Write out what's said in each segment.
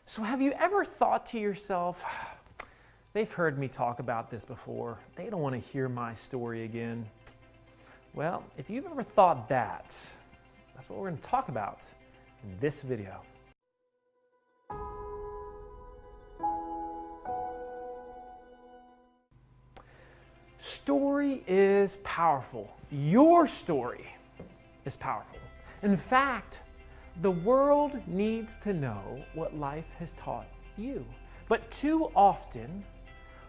So have you ever thought to yourself, they've heard me talk about this before. They don't want to hear my story again. Well, if you've ever thought that, that's what we're going to talk about in this video. Story is powerful. Your story is powerful. In fact, the world needs to know what life has taught you. But too often,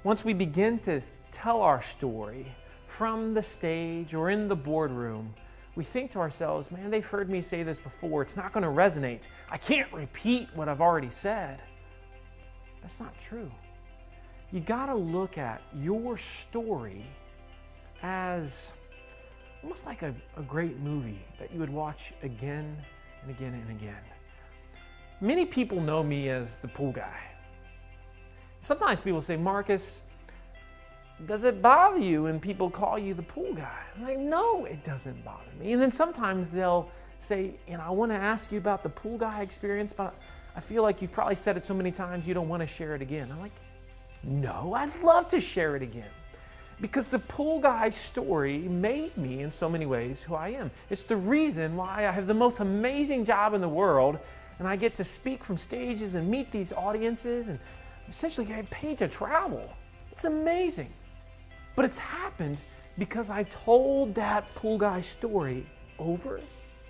once we begin to tell our story from the stage or in the boardroom, we think to ourselves, man, they've heard me say this before. It's not going to resonate. I can't repeat what I've already said. That's not true. You got to look at your story as almost like a great movie that you would watch again and again and again. Many people know me as the pool guy. Sometimes people say, Marcus, does it bother you when people call you the pool guy? I'm like, no, it doesn't bother me. And then sometimes they'll say, I want to ask you about the pool guy experience, but I feel like you've probably said it so many times you don't want to share it again. I'm like, no, I'd love to share it again. Because the pool guy story made me, in so many ways, who I am. It's the reason why I have the most amazing job in the world, and I get to speak from stages and meet these audiences and essentially get paid to travel. It's amazing. But it's happened because I've told that pool guy story over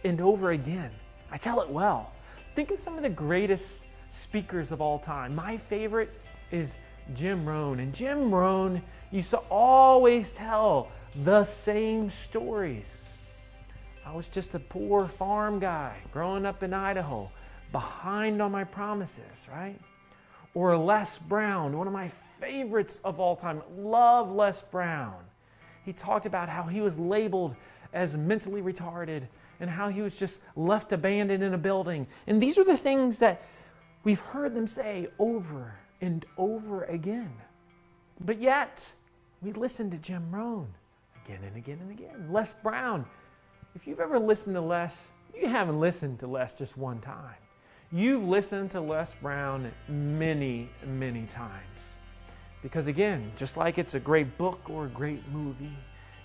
and over again. I tell it well. Think of some of the greatest speakers of all time. My favorite is Jim Rohn. And Jim Rohn used to always tell the same stories. I was just a poor farm guy growing up in Idaho, behind on my promises, right? Or Les Brown, one of my favorites of all time. Love Les Brown. He talked about how he was labeled as mentally retarded and how he was just left abandoned in a building. And these are the things that we've heard them say over and over again. But yet, we listen to Jim Rohn again and again and again. Les Brown. If you've ever listened to Les, you haven't listened to Les just one time. You've listened to Les Brown many, many times. Because again, just like it's a great book or a great movie,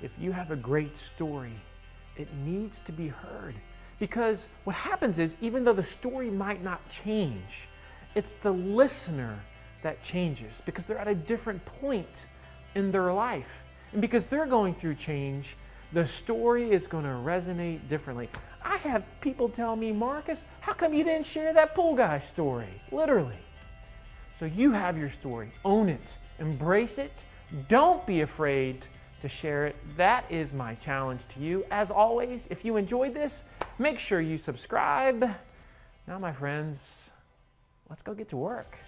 if you have a great story, it needs to be heard. Because what happens is, even though the story might not change, it's the listener that changes because they're at a different point in their life. And because they're going through change, the story is going to resonate differently. I have people tell me, Marcus, how come you didn't share that pool guy story? Literally. So you have your story. Own it. Embrace it. Don't be afraid to share it. That is my challenge to you. As always, if you enjoyed this, make sure you subscribe. Now, my friends, let's go get to work.